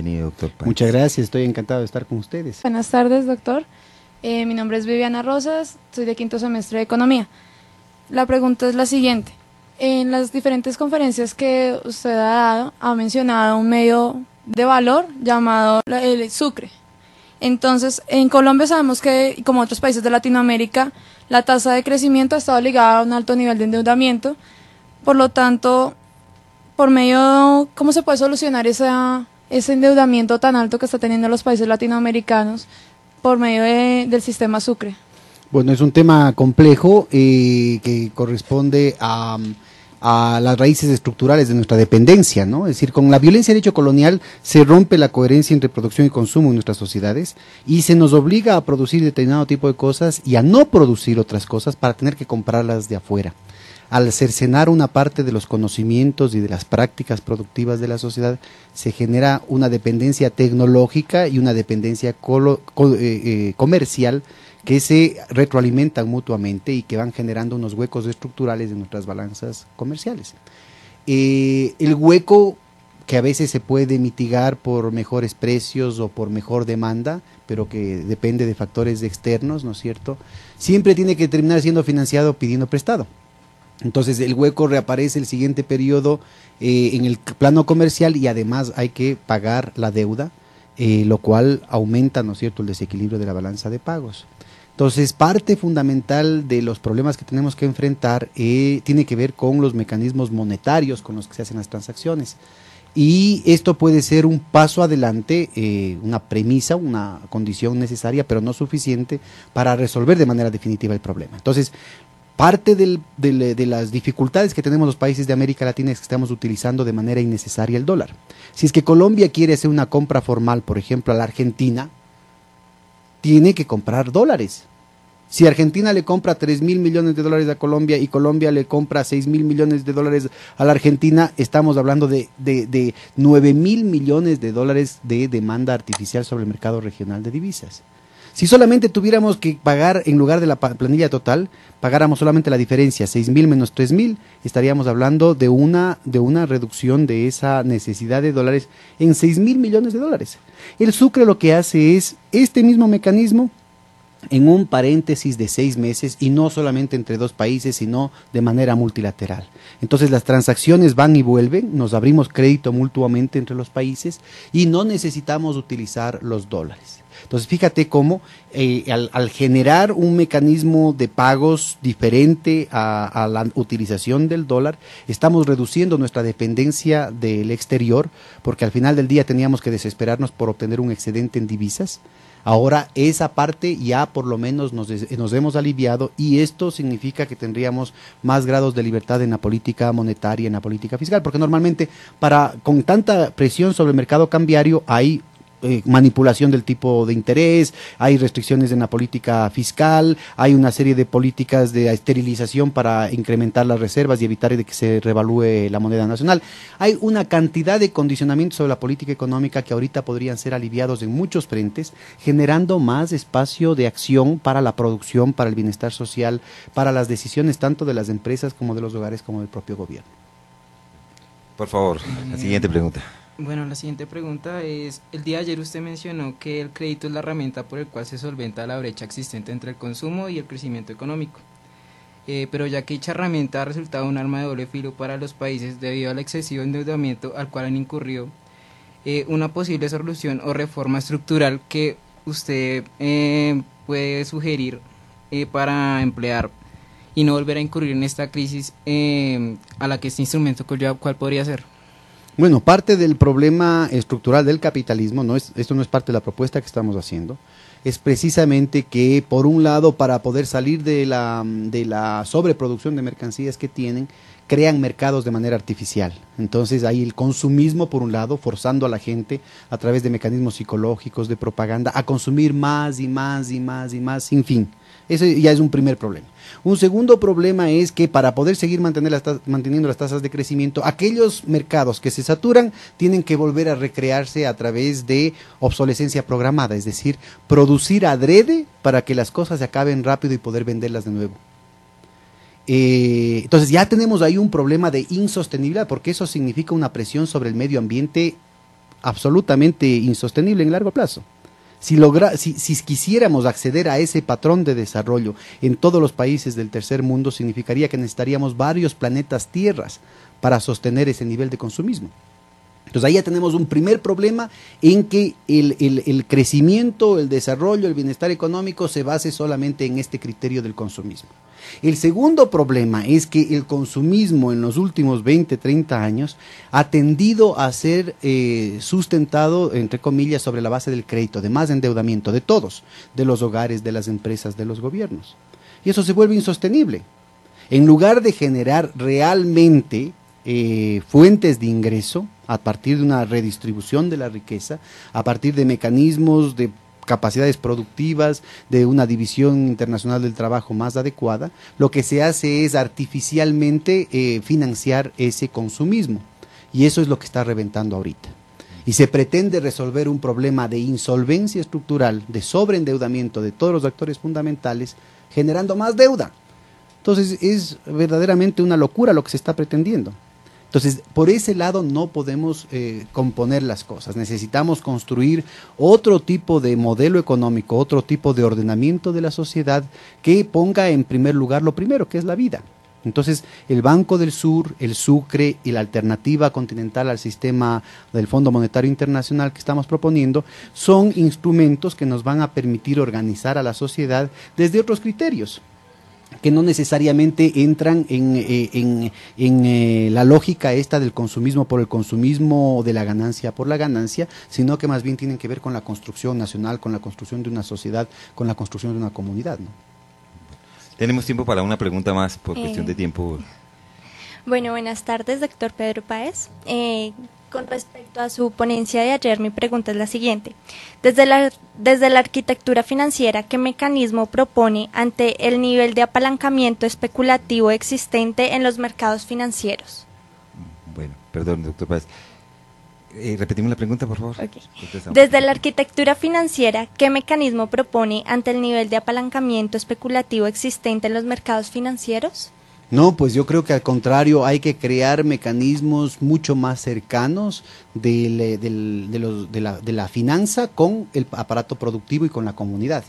Bienvenido, doctor Páez. Muchas gracias, estoy encantado de estar con ustedes. Buenas tardes, doctor. Mi nombre es Viviana Rosas, soy de quinto semestre de Economía. La pregunta es la siguiente. En las diferentes conferencias que usted ha dado, ha mencionado un medio de valor llamado el Sucre. Entonces, en Colombia sabemos que, como otros países de Latinoamérica, la tasa de crecimiento ha estado ligada a un alto nivel de endeudamiento. Por lo tanto, ¿cómo se puede solucionar ese endeudamiento tan alto que está teniendo los países latinoamericanos por medio del sistema Sucre? Bueno, es un tema complejo que corresponde a las raíces estructurales de nuestra dependencia, ¿no? Es decir, con la violencia del hecho colonial se rompe la coherencia entre producción y consumo en nuestras sociedades y se nos obliga a producir determinado tipo de cosas y a no producir otras cosas para tener que comprarlas de afuera. Al cercenar una parte de los conocimientos y de las prácticas productivas de la sociedad, se genera una dependencia tecnológica y una dependencia comercial que se retroalimentan mutuamente y que van generando unos huecos estructurales en nuestras balanzas comerciales. El hueco que a veces se puede mitigar por mejores precios o por mejor demanda, pero que depende de factores externos, ¿no es cierto?, siempre tiene que terminar siendo financiado pidiendo prestado. Entonces el hueco reaparece el siguiente periodo en el plano comercial y además hay que pagar la deuda, lo cual aumenta, ¿no es cierto?, el desequilibrio de la balanza de pagos. Entonces, parte fundamental de los problemas que tenemos que enfrentar tiene que ver con los mecanismos monetarios con los que se hacen las transacciones. Y esto puede ser un paso adelante, una premisa, una condición necesaria, pero no suficiente para resolver de manera definitiva el problema. Entonces, parte de las dificultades que tenemos los países de América Latina es que estamos utilizando de manera innecesaria el dólar. Si es que Colombia quiere hacer una compra formal, por ejemplo, a la Argentina, tiene que comprar dólares. Si Argentina le compra 3.000 millones de dólares a Colombia y Colombia le compra 6.000 millones de dólares a la Argentina, estamos hablando de 9.000 millones de dólares de demanda artificial sobre el mercado regional de divisas. Si solamente tuviéramos que pagar, en lugar de la planilla total, pagáramos solamente la diferencia, 6.000 menos 3.000, estaríamos hablando de una reducción de esa necesidad de dólares en 6.000 millones de dólares. El Sucre lo que hace es este mismo mecanismo en un paréntesis de 6 meses y no solamente entre dos países, sino de manera multilateral. Entonces las transacciones van y vuelven, nos abrimos crédito mutuamente entre los países y no necesitamos utilizar los dólares. Entonces fíjate cómo al generar un mecanismo de pagos diferente a la utilización del dólar, estamos reduciendo nuestra dependencia del exterior, porque al final del día teníamos que desesperarnos por obtener un excedente en divisas. Ahora esa parte ya por lo menos nos hemos aliviado y esto significa que tendríamos más grados de libertad en la política monetaria, en la política fiscal, porque normalmente con tanta presión sobre el mercado cambiario hay manipulación del tipo de interés, hay restricciones en la política fiscal, hay una serie de políticas de esterilización para incrementar las reservas y evitar de que se revalúe la moneda nacional. Hay una cantidad de condicionamientos sobre la política económica que ahorita podrían ser aliviados en muchos frentes, generando más espacio de acción para la producción, para el bienestar social, para las decisiones tanto de las empresas como de los hogares como del propio gobierno. Por favor, la siguiente pregunta. Bueno, la siguiente pregunta es, el día de ayer usted mencionó que el crédito es la herramienta por el cual se solventa la brecha existente entre el consumo y el crecimiento económico. Pero ya que dicha herramienta ha resultado un arma de doble filo para los países debido al excesivo endeudamiento al cual han incurrido, una posible solución o reforma estructural que usted puede sugerir para emplear y no volver a incurrir en esta crisis a la que este instrumento conlleva, ¿cuál podría ser? Bueno, parte del problema estructural del capitalismo, esto no es parte de la propuesta que estamos haciendo, es precisamente que, por un lado, para poder salir de la sobreproducción de mercancías que tienen, crean mercados de manera artificial. Entonces hay el consumismo, por un lado, forzando a la gente a través de mecanismos psicológicos, de propaganda, a consumir más y más y más y más, sin fin. Eso ya es un primer problema. Un segundo problema es que para poder seguir manteniendo las tasas de crecimiento, aquellos mercados que se saturan tienen que volver a recrearse a través de obsolescencia programada, es decir, producir adrede para que las cosas se acaben rápido y poder venderlas de nuevo. Entonces ya tenemos ahí un problema de insostenibilidad, porque eso significa una presión sobre el medio ambiente absolutamente insostenible en largo plazo. Si quisiéramos acceder a ese patrón de desarrollo en todos los países del tercer mundo, significaría que necesitaríamos varios planetas tierras para sostener ese nivel de consumismo. Entonces ahí ya tenemos un primer problema en que el crecimiento, el desarrollo, el bienestar económico se base solamente en este criterio del consumismo. El segundo problema es que el consumismo en los últimos 20, 30 años ha tendido a ser sustentado, entre comillas, sobre la base del crédito, de más endeudamiento de todos, de los hogares, de las empresas, de los gobiernos. Y eso se vuelve insostenible. En lugar de generar realmente fuentes de ingreso a partir de una redistribución de la riqueza, a partir de mecanismos de capacidades productivas, de una división internacional del trabajo más adecuada, lo que se hace es artificialmente financiar ese consumismo, y eso es lo que está reventando ahorita. Y se pretende resolver un problema de insolvencia estructural, de sobreendeudamiento de todos los actores fundamentales, generando más deuda. Entonces es verdaderamente una locura lo que se está pretendiendo. Entonces, por ese lado no podemos componer las cosas. Necesitamos construir otro tipo de modelo económico, otro tipo de ordenamiento de la sociedad que ponga en primer lugar lo primero, que es la vida. Entonces, el Banco del Sur, el Sucre y la alternativa continental al sistema del Fondo Monetario Internacional que estamos proponiendo son instrumentos que nos van a permitir organizar a la sociedad desde otros criterios, que no necesariamente entran en la lógica esta del consumismo por el consumismo o de la ganancia por la ganancia, sino que más bien tienen que ver con la construcción nacional, con la construcción de una sociedad, con la construcción de una comunidad, ¿no? Tenemos tiempo para una pregunta más por cuestión de tiempo. Bueno, buenas tardes, doctor Pedro Páez. Con respecto a su ponencia de ayer, mi pregunta es la siguiente. Desde la arquitectura financiera, ¿qué mecanismo propone ante el nivel de apalancamiento especulativo existente en los mercados financieros? Bueno, perdón, doctor Páez. Repetimos la pregunta, por favor. Okay. Desde la arquitectura financiera, ¿qué mecanismo propone ante el nivel de apalancamiento especulativo existente en los mercados financieros? No, pues yo creo que al contrario hay que crear mecanismos mucho más cercanos de la finanza con el aparato productivo y con la comunidad.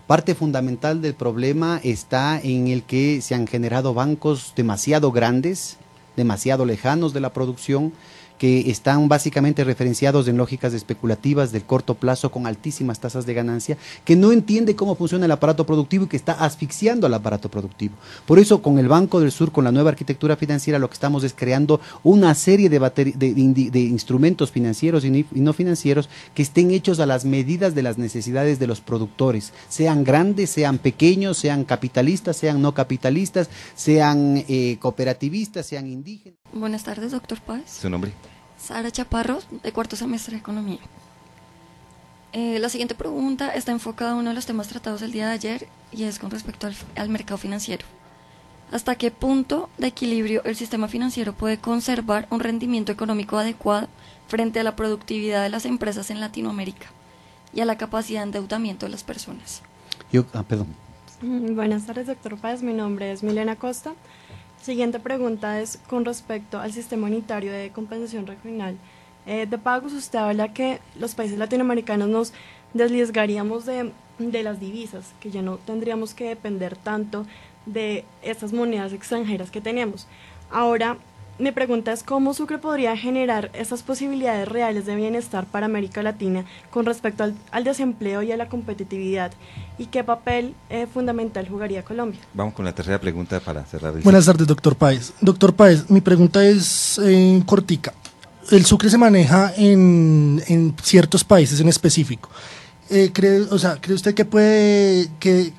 Parte fundamental del problema está en el que se han generado bancos demasiado grandes, demasiado lejanos de la producción, que están básicamente referenciados en lógicas especulativas del corto plazo con altísimas tasas de ganancia, que no entiende cómo funciona el aparato productivo y que está asfixiando al aparato productivo. Por eso, con el Banco del Sur, con la nueva arquitectura financiera, lo que estamos es creando una serie de instrumentos financieros y no financieros que estén hechos a las medidas de las necesidades de los productores, sean grandes, sean pequeños, sean capitalistas, sean no capitalistas, sean cooperativistas, sean indígenas. Buenas tardes, doctor Páez. ¿Su nombre? Sara Chaparro, de cuarto semestre de Economía. La siguiente pregunta está enfocada a uno de los temas tratados el día de ayer y es con respecto al mercado financiero. ¿Hasta qué punto de equilibrio el sistema financiero puede conservar un rendimiento económico adecuado frente a la productividad de las empresas en Latinoamérica y a la capacidad de endeudamiento de las personas? Perdón. Buenas tardes, doctor Páez. Mi nombre es Milena Costa. Siguiente pregunta es con respecto al sistema unitario de compensación regional de pagos. Usted habla que los países latinoamericanos nos desligaríamos de las divisas, que ya no tendríamos que depender tanto de estas monedas extranjeras que tenemos. Ahora, mi pregunta es cómo Sucre podría generar esas posibilidades reales de bienestar para América Latina con respecto al desempleo y a la competitividad, y qué papel fundamental jugaría Colombia. Vamos con la tercera pregunta para cerrar. Buenas tardes, doctor Páez. Doctor Páez, mi pregunta es cortica. El Sucre se maneja en ciertos países en específico. ¿Cree usted que puede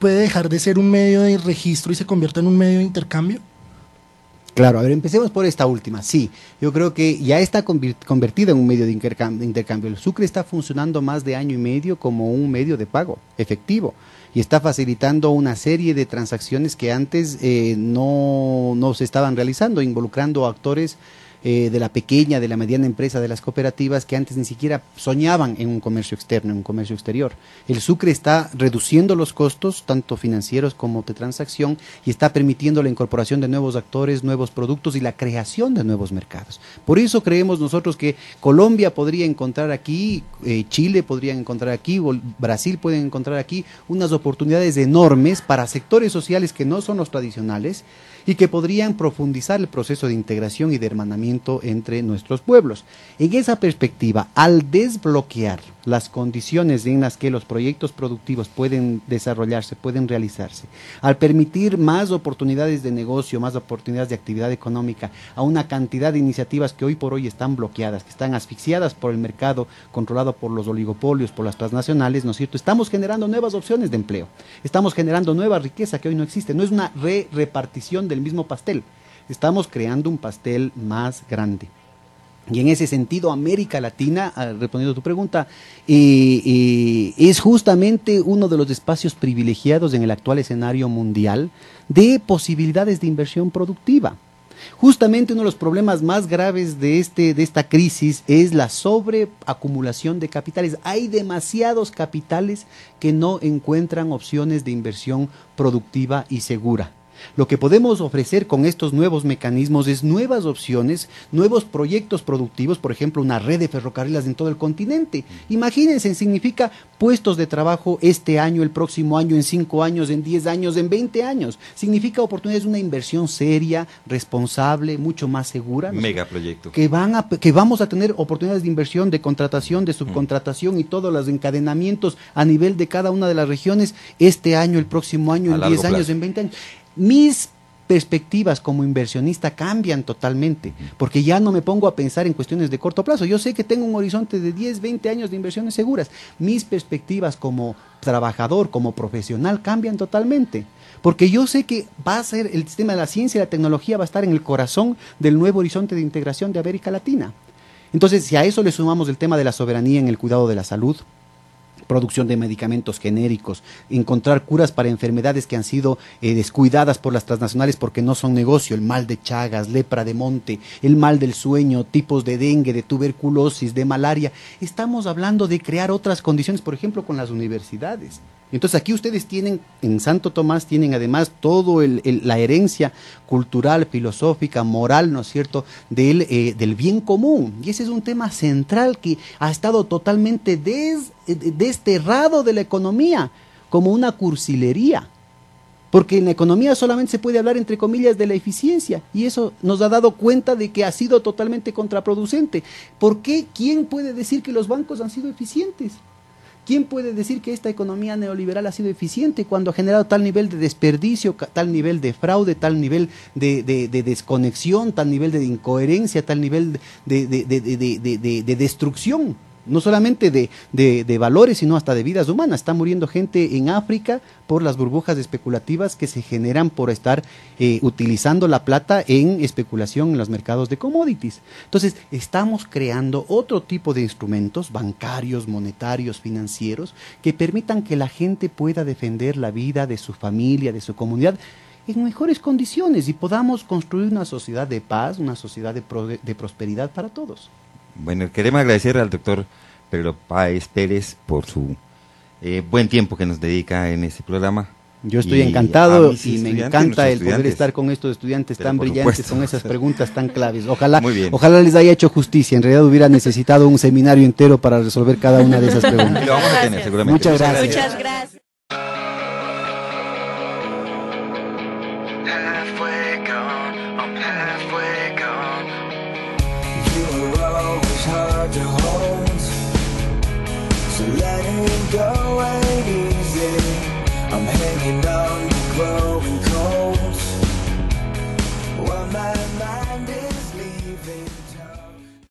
dejar de ser un medio de registro y se convierta en un medio de intercambio? Claro, a ver, empecemos por esta última. Sí, yo creo que ya está convertida en un medio de intercambio. El Sucre está funcionando más de año y medio como un medio de pago efectivo y está facilitando una serie de transacciones que antes no se estaban realizando, involucrando actores de la pequeña, de la mediana empresa, de las cooperativas que antes ni siquiera soñaban en un comercio externo, en un comercio exterior. El Sucre está reduciendo los costos, tanto financieros como de transacción, y está permitiendo la incorporación de nuevos actores, nuevos productos y la creación de nuevos mercados. Por eso creemos nosotros que Colombia podría encontrar aquí, Chile podría encontrar aquí, Brasil puede encontrar aquí unas oportunidades enormes para sectores sociales que no son los tradicionales y que podrían profundizar el proceso de integración y de hermanamiento entre nuestros pueblos. En esa perspectiva, al desbloquear las condiciones en las que los proyectos productivos pueden desarrollarse, pueden realizarse, al permitir más oportunidades de negocio, más oportunidades de actividad económica a una cantidad de iniciativas que hoy por hoy están bloqueadas, que están asfixiadas por el mercado controlado por los oligopolios, por las transnacionales, ¿no es cierto? Estamos generando nuevas opciones de empleo, estamos generando nueva riqueza que hoy no existe, no es una repartición del mismo pastel, estamos creando un pastel más grande. Y en ese sentido, América Latina, respondiendo a tu pregunta, es justamente uno de los espacios privilegiados en el actual escenario mundial de posibilidades de inversión productiva. Justamente uno de los problemas más graves de esta crisis es la sobreacumulación de capitales. Hay demasiados capitales que no encuentran opciones de inversión productiva y segura. Lo que podemos ofrecer con estos nuevos mecanismos es nuevas opciones, nuevos proyectos productivos, por ejemplo, una red de ferrocarriles en todo el continente. Imagínense, significa puestos de trabajo este año, el próximo año, en 5 años, en 10 años, en 20 años. Significa oportunidades de una inversión seria, responsable, mucho más segura. Megaproyecto. Que vamos a tener oportunidades de inversión, de contratación, de subcontratación y todos los encadenamientos a nivel de cada una de las regiones este año, el próximo año, en 10 años, en 20 años. Mis perspectivas como inversionista cambian totalmente, porque ya no me pongo a pensar en cuestiones de corto plazo. Yo sé que tengo un horizonte de 10, 20 años de inversiones seguras. Mis perspectivas como trabajador, como profesional, cambian totalmente, porque yo sé que va a ser el sistema de la ciencia y la tecnología va a estar en el corazón del nuevo horizonte de integración de América Latina. Entonces, si a eso le sumamos el tema de la soberanía en el cuidado de la salud, producción de medicamentos genéricos, encontrar curas para enfermedades que han sido descuidadas por las transnacionales porque no son negocio, el mal de Chagas, lepra de monte, el mal del sueño, tipos de dengue, de tuberculosis, de malaria. Estamos hablando de crear otras condiciones, por ejemplo, con las universidades. Entonces aquí ustedes tienen, en Santo Tomás, tienen además todo la herencia cultural, filosófica, moral, ¿no es cierto?, del bien común. Y ese es un tema central que ha estado totalmente desterrado de la economía, como una cursilería. Porque en la economía solamente se puede hablar, entre comillas, de la eficiencia, y eso nos ha dado cuenta de que ha sido totalmente contraproducente. ¿Por qué? ¿Quién puede decir que los bancos han sido eficientes? ¿Quién puede decir que esta economía neoliberal ha sido eficiente cuando ha generado tal nivel de desperdicio, tal nivel de fraude, tal nivel de desconexión, tal nivel de incoherencia, tal nivel de destrucción? No solamente de valores, sino hasta de vidas humanas. Está muriendo gente en África por las burbujas especulativas que se generan por estar utilizando la plata en especulación en los mercados de commodities. Entonces, estamos creando otro tipo de instrumentos bancarios, monetarios, financieros, que permitan que la gente pueda defender la vida de su familia, de su comunidad, en mejores condiciones, y podamos construir una sociedad de paz, una sociedad de prosperidad para todos. Bueno, queremos agradecer al doctor Pedro Páez Pérez por su buen tiempo que nos dedica en este programa. Yo estoy encantado y me encanta el poder estar con estos estudiantes tan brillantes, con esas preguntas tan claves. Ojalá les haya hecho justicia. En realidad hubiera necesitado un seminario entero para resolver cada una de esas preguntas. Y lo vamos a tener seguramente. Muchas gracias. Muchas gracias.